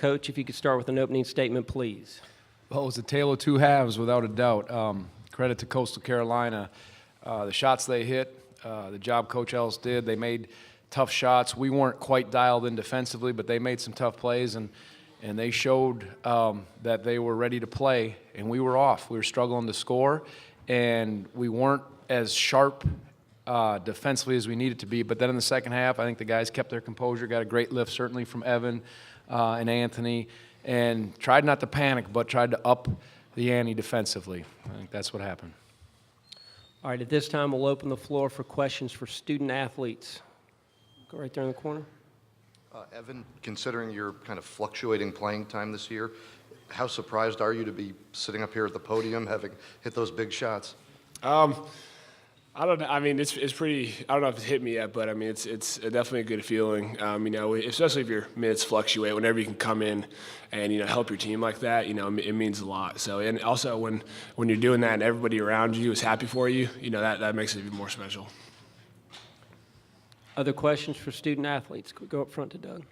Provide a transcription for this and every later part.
Coach, if you could start with an opening statement, please. Well, it was a tale of two halves, without a doubt. Credit to Coastal Carolina. The shots they hit, the job Coach Ellis did, they made tough shots. We weren't quite dialed in defensively, but they made some tough plays, and they showed that they were ready to play, and we were off. We were struggling to score, and we weren't as sharp defensively as we needed to be. But then in the second half, I think the guys kept their composure, got a great lift certainly from Evan and Anthony, and tried not to panic, but tried to up the ante defensively. I think that's what happened. All right, at this time, we'll open the floor for questions for student athletes. Go right there in the corner. Evan, considering your kind of fluctuating playing time this year, how surprised are you to be sitting up here at the podium having hit those big shots? I don't know. I mean, it's pretty. I don't know if it's hit me yet, but I mean, it's definitely a good feeling. You know, especially if your minutes fluctuate. Whenever you can come in and help your team like that, it means a lot. So, and also when you're doing that and everybody around you is happy for you, that makes it even more special. Other questions for student athletes? Could we go up front to Doug?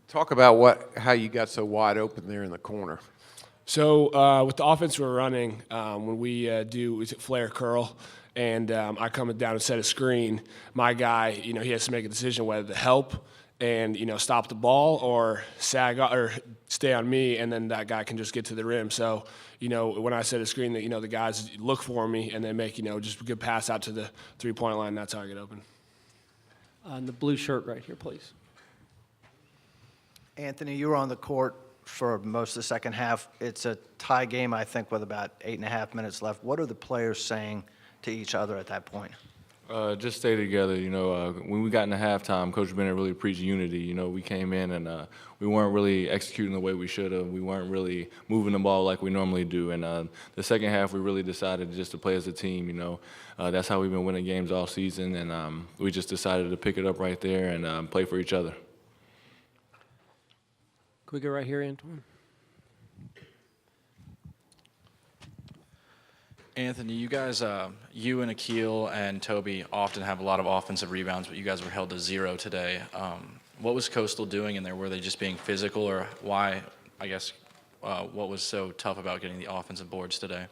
Talk about how you got so wide open there in the corner. So with the offense we're running, when we do flare curl, and I come down and set a screen, my guy, he has to make a decision whether to help and stop the ball or sag or stay on me, and then that guy can just get to the rim. So when I set a screen, the guys look for me and then make just a good pass out to the three-point line. That's how I get open. The blue shirt right here, please. Anthony, you were on the court for most of the second half. It's a tie game, I think, with about 8.5 minutes left. What are the players saying to each other at that point? Just stay together. When we got into halftime, Coach Bennett really preached unity. We came in and we weren't really executing the way we should have. We weren't really moving the ball like we normally do. And the second half, we really decided just to play as a team. That's how we've been winning games all season, and we just decided to pick it up right there and play for each other. Could we go right here, Antoine? Anthony, you guys, you and Akil and Toby often have a lot of offensive rebounds, but you guys were held to 0 today. What was Coastal doing in there? Were they just being physical, or why, I guess, what was so tough about getting the offensive boards today?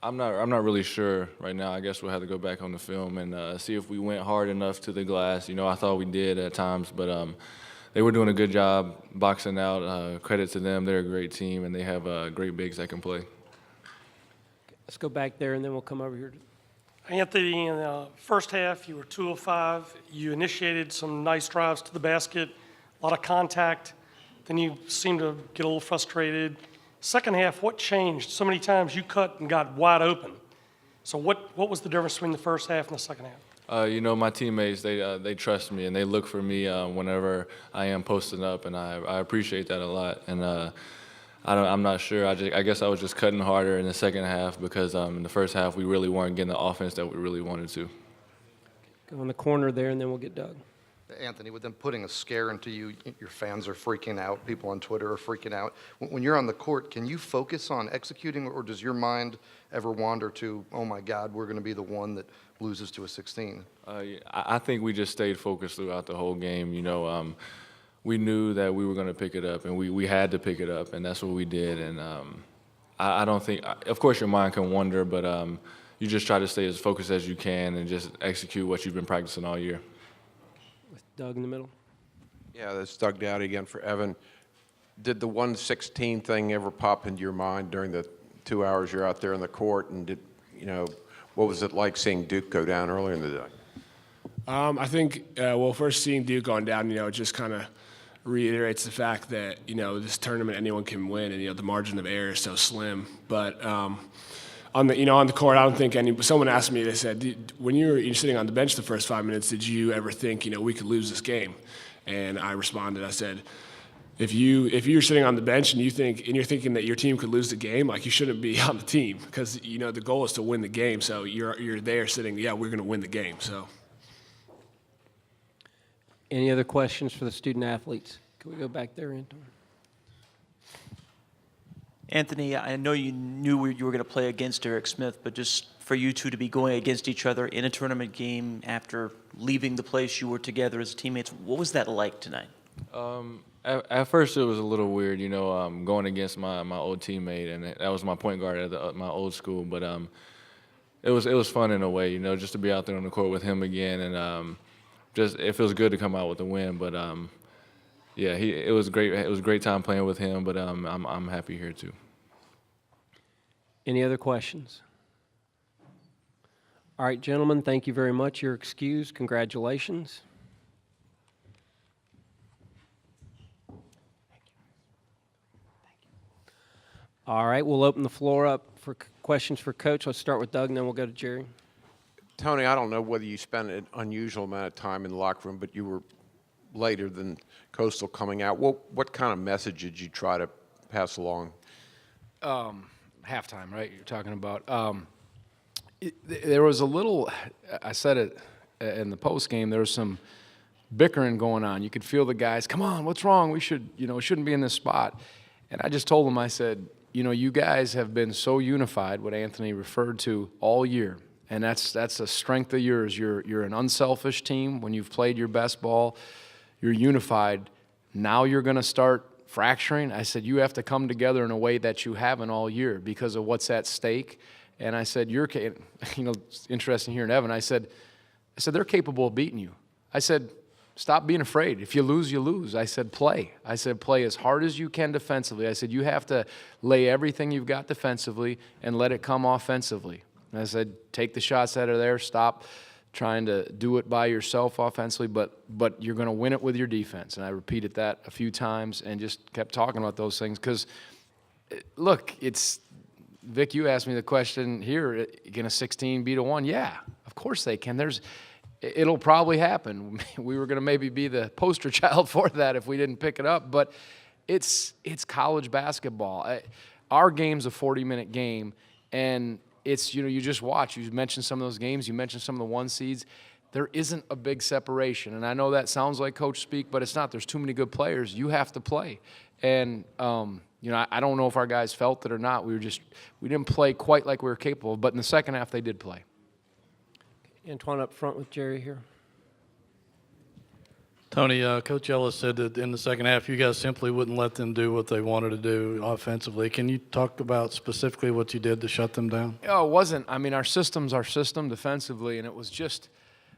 I'm not really sure right now. I guess we'll have to go back on the film and see if we went hard enough to the glass. I thought we did at times, but they were doing a good job boxing out. Credit to them. They're a great team, and they have great bigs that can play. Let's go back there, and then we'll come over here. Anthony, in the first half, you were 2 of 5. You initiated some nice drives to the basket, a lot of contact. Then you seemed to get a little frustrated. Second half, what changed? So many times you cut and got wide open. So what was the difference between the first half and the second half? My teammates, they trust me, and they look for me whenever I am posting up, and I appreciate that a lot. And I'm not sure. I guess I was just cutting harder in the second half because in the first half we really weren't getting the offense that we really wanted to. Go in the corner there, and then we'll get Doug. Anthony, with them putting a scare into you, your fans are freaking out. People on Twitter are freaking out. When you're on the court, can you focus on executing, or does your mind ever wander to, oh, my God, we're going to be the one that loses to a 16? I think we just stayed focused throughout the whole game. We knew that we were going to pick it up, and we had to pick it up, and that's what we did. And I don't think – of course, your mind can wander, but you just try to stay as focused as you can and just execute what you've been practicing all year. With Doug in the middle. Yeah, that's Doug Dowdy again for Evan. Did the 116 thing ever pop into your mind during the 2 hours you're out there on the court? And what was it like seeing Duke go down earlier in the day? I think, first seeing Duke going down, it just kind of reiterates the fact that, this tournament anyone can win, and, the margin of error is so slim. But on the court, I don't think someone asked me, they said, when you're sitting on the bench the first 5 minutes, did you ever think, we could lose this game? And I responded, I said, if you're sitting on the bench and you're thinking that your team could lose the game, like, you shouldn't be on the team, because, the goal is to win the game. So you're there sitting, we're going to win the game. So. Any other questions for the student athletes? Can we go back there, Anton? Anthony, I know you knew you were going to play against Derek Smith, but just for you two to be going against each other in a tournament game after leaving the place you were together as teammates, what was that like tonight? At first, it was a little weird, going against my old teammate, and that was my point guard at my old school. But it was fun in a way, just to be out there on the court with him again, and just it feels good to come out with a win. But yeah, it was great. It was a great time playing with him. But I'm happy here too. Any other questions? All right, gentlemen, thank you very much. You're excused. Congratulations. All right, we'll open the floor up for questions for Coach. Let's start with Doug, and then we'll go to Jerry. Tony, I don't know whether you spent an unusual amount of time in the locker room, but you were later than Coastal coming out. What kind of message did you try to pass along? Halftime, right? You're talking about. There was a little. I said it in the post game. There was some bickering going on. You could feel the guys. Come on, what's wrong? We shouldn't be in this spot. And I just told them. I said, you guys have been so unified. What Anthony referred to all year. And that's a strength of yours. You're an unselfish team. When you've played your best ball, you're unified. Now you're going to start fracturing. I said, you have to come together in a way that you haven't all year because of what's at stake. And I said, it's interesting hearing Evan. I said, they're capable of beating you. I said, stop being afraid. If you lose, you lose. I said, play. I said, play as hard as you can defensively. I said, you have to lay everything you've got defensively and let it come offensively. And I said, take the shots that are there. Stop trying to do it by yourself offensively, but you're going to win it with your defense. And I repeated that a few times and just kept talking about those things because, look, Vic, you asked me the question here, can a 16 beat a 1? Yeah, of course they can. It'll probably happen. We were going to maybe be the poster child for that if we didn't pick it up, but it's college basketball. Our game's a 40-minute game, and it's, you just watch. You mentioned some of those games. You mentioned some of the 1 seeds. There isn't a big separation, and I know that sounds like coach speak, but it's not. There's too many good players. You have to play, and I don't know if our guys felt it or not. We didn't play quite like we were capable, but in the second half they did play. Antoine up front with Jerry here. Tony, Coach Ellis said that in the second half you guys simply wouldn't let them do what they wanted to do offensively. Can you talk about specifically what you did to shut them down? Oh, it wasn't. Our system's our system defensively, and it was just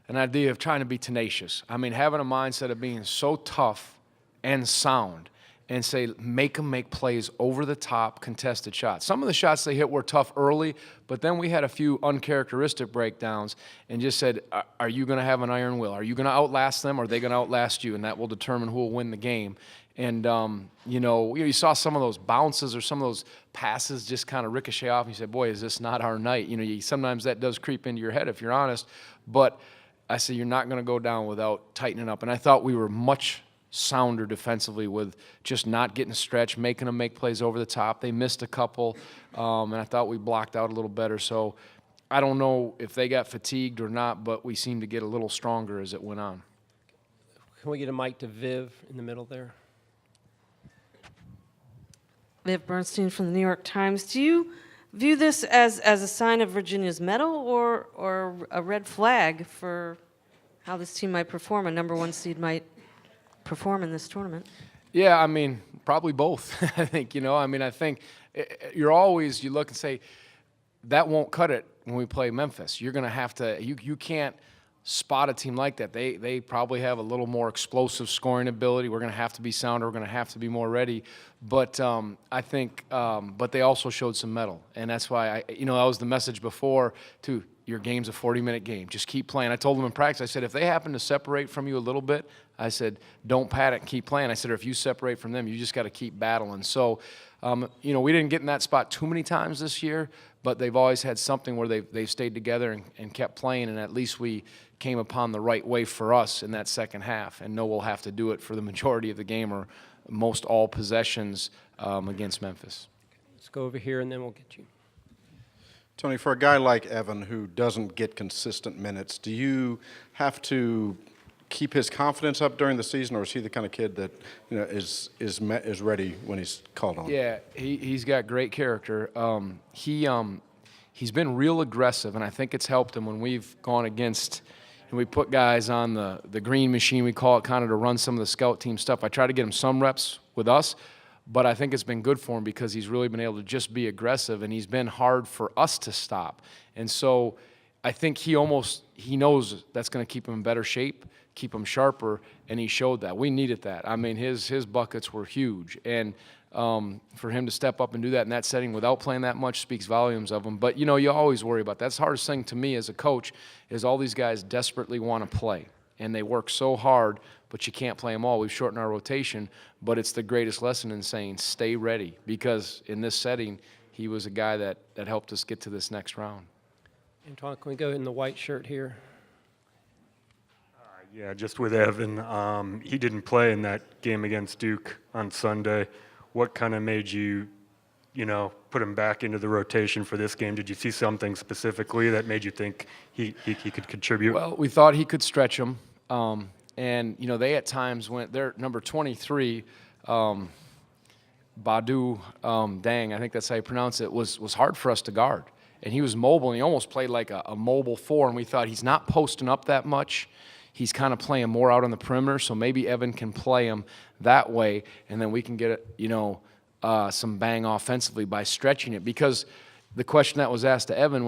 an idea of trying to be tenacious. Having a mindset of being so tough and sound and say, make them make plays over the top, contested shots. Some of the shots they hit were tough early, but then we had a few uncharacteristic breakdowns and just said, are you going to have an iron will? Are you going to outlast them, or are they going to outlast you? And that will determine who will win the game. And, you saw some of those bounces or some of those passes just kind of ricochet off, and you said, boy, is this not our night? Sometimes that does creep into your head if you're honest. But I said, you're not going to go down without tightening up. And I thought we were much sounder defensively with just not getting stretched, making them make plays over the top. They missed a couple, and I thought we blocked out a little better. So I don't know if they got fatigued or not, but we seemed to get a little stronger as it went on. Can we get a mic to Viv in the middle there? Viv Bernstein from the New York Times. Do you view this as a sign of Virginia's mettle or a red flag for how this team might perform, a number 1 seed might perform in this tournament? Yeah, probably both. I think, I think you look and say, that won't cut it when we play Memphis. You're going to have to, you can't spot a team like that. They probably have a little more explosive scoring ability. We're going to have to be sounder. We're going to have to be more ready. But I think, but they also showed some mettle. And that's why, that was the message before, too. Your game's a 40-minute game. Just keep playing. I told them in practice, I said, if they happen to separate from you a little bit, I said, don't panic, keep playing. I said, or if you separate from them, you just got to keep battling. So, we didn't get in that spot too many times this year, but they've always had something where they've stayed together and kept playing, and at least we came upon the right way for us in that second half, and know we'll have to do it for the majority of the game or most all possessions against Memphis. Let's go over here, and then we'll get you. Tony, for a guy like Evan who doesn't get consistent minutes, do you have to keep his confidence up during the season, or is he the kind of kid that is ready when he's called on? Yeah, he's got great character. He's been real aggressive, and I think it's helped him when we've gone against and we put guys on the green machine, we call it, kind of to run some of the scout team stuff. I try to get him some reps with us, but I think it's been good for him because he's really been able to just be aggressive, and he's been hard for us to stop. And so I think he knows that's going to keep him in better shape, keep him sharper, and he showed that. We needed that. I mean, his buckets were huge, and for him to step up and do that in that setting without playing that much speaks volumes of him. But, you always worry about that. That's the hardest thing to me as a coach is all these guys desperately want to play, and they work so hard, but you can't play them all. We've shortened our rotation, but it's the greatest lesson in saying stay ready because in this setting, he was a guy that helped us get to this next round. Antoine, can we go in the white shirt here? Yeah, just with Evan. He didn't play in that game against Duke on Sunday. What kind of made you, put him back into the rotation for this game? Did you see something specifically that made you think he could contribute? Well, we thought he could stretch him. And, they at times went, their number 23, Badu Dang, I think that's how you pronounce it, was hard for us to guard. And he was mobile, and he almost played like a mobile 4, and we thought he's not posting up that much. He's kind of playing more out on the perimeter, so maybe Evan can play him that way, and then we can get, some bang offensively by stretching it. Because the question that was asked to Evan,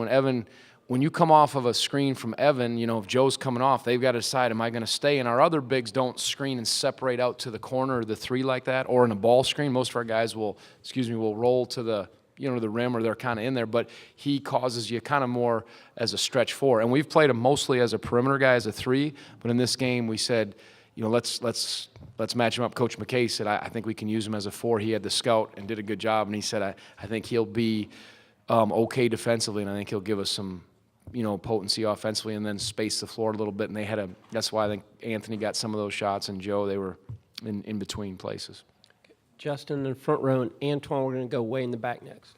when you come off of a screen from Evan, if Joe's coming off, they've got to decide, am I going to stay? And our other bigs don't screen and separate out to the corner or the 3 like that, or in a ball screen. Most of our guys will roll to the the rim, or they're kind of in there, but he causes you kind of more as a stretch 4. And we've played him mostly as a perimeter guy, as a 3, but in this game we said, let's match him up. Coach McKay said, I think we can use him as a 4. He had the scout and did a good job, and he said, I think he'll be okay defensively, and I think he'll give us some potency offensively and then space the floor a little bit. And that's why I think Anthony got some of those shots, and Joe, they were in between places. Justin in the front row, and Antoine, we're going to go way in the back next.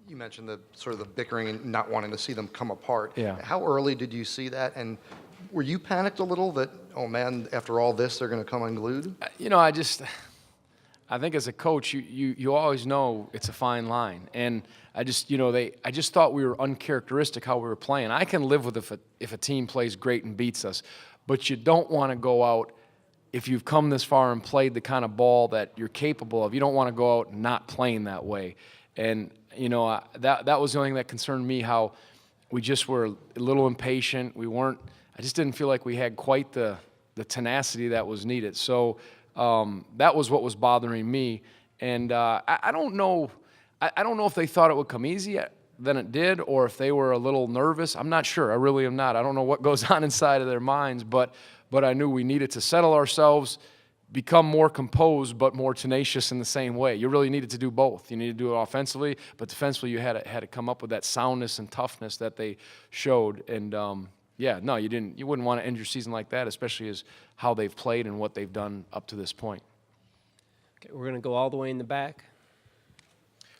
You mentioned the sort of the bickering and not wanting to see them come apart. Yeah. How early did you see that? And were you panicked a little that, oh man, after all this, they're going to come unglued? I think as a coach, you always know it's a fine line. And I just thought we were uncharacteristic how we were playing. I can live with if a team plays great and beats us, but you don't want to go out. If you've come this far and played the kind of ball that you're capable of, you don't want to go out not playing that way. And, that was the only thing that concerned me, how we just were a little impatient. I just didn't feel like we had quite the tenacity that was needed. So that was what was bothering me. And I don't know if they thought it would come easy than it did, or if they were a little nervous. I'm not sure. I really am not. I don't know what goes on inside of their minds, but I knew we needed to settle ourselves, become more composed, but more tenacious in the same way. You really needed to do both. You needed to do it offensively, but defensively you had to come up with that soundness and toughness that they showed. And you wouldn't want to end your season like that, especially as how they've played and what they've done up to this point. Okay, we're going to go all the way in the back.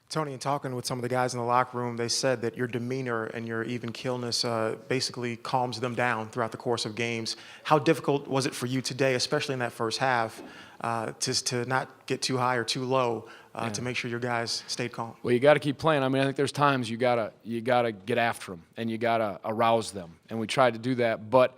Tony, in talking with some of the guys in the locker room, they said that your demeanor and your even keelness basically calms them down throughout the course of games. How difficult was it for you today, especially in that first half, to not get too high or too low, to make sure your guys stayed calm? Well, you got to keep playing. I think there's times you gotta get after them and you gotta arouse them, and we tried to do that. But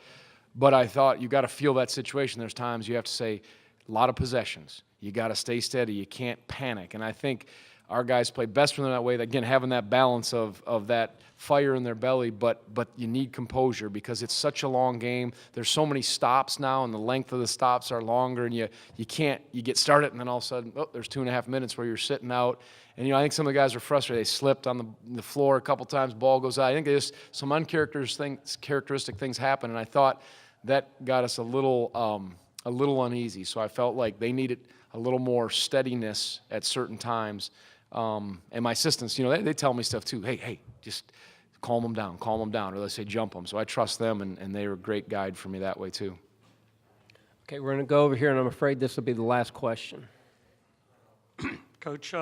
I thought you got to feel that situation. There's times you have to say a lot of possessions. You got to stay steady. You can't panic, and I think our guys played best for them that way. Again, having that balance of that fire in their belly, but you need composure because it's such a long game. There's so many stops now, and the length of the stops are longer, and you get started, and then all of a sudden, there's 2.5 minutes where you're sitting out. And I think some of the guys were frustrated. They slipped on the floor a couple times. Ball goes out. I think there's some uncharacteristic things happen, and I thought that got us a little uneasy. So I felt like they needed a little more steadiness at certain times. And my assistants, they tell me stuff too. Hey, just calm them down, or they say jump them. So I trust them, and they were a great guide for me that way too. Okay, we're going to go over here, and I'm afraid this will be the last question. Coach,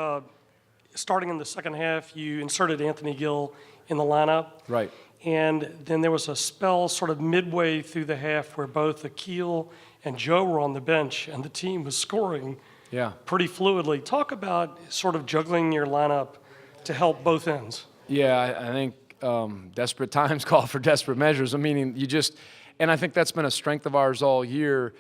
starting in the second half, you inserted Anthony Gill in the lineup. Right. And then there was a spell sort of midway through the half where both Akil and Joe were on the bench, and the team was scoring pretty fluidly. Talk about sort of juggling your lineup to help both ends. Yeah, I think desperate times call for desperate measures. I mean, and I think that's been a strength of ours all year.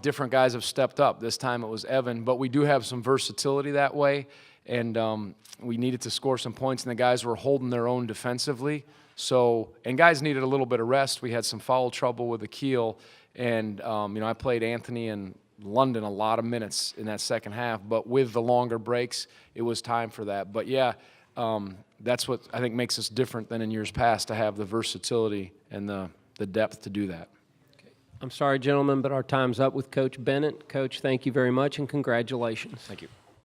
Different guys have stepped up. This time it was Evan, but we do have some versatility that way, and we needed to score some points, and the guys were holding their own defensively. So, and guys needed a little bit of rest. We had some foul trouble with Akil, and I played Anthony and London a lot of minutes in that second half, but with the longer breaks, it was time for that. But yeah, that's what I think makes us different than in years past, to have the versatility and the depth to do that. I'm sorry, gentlemen, but our time's up with Coach Bennett. Coach, thank you very much and congratulations. Thank you.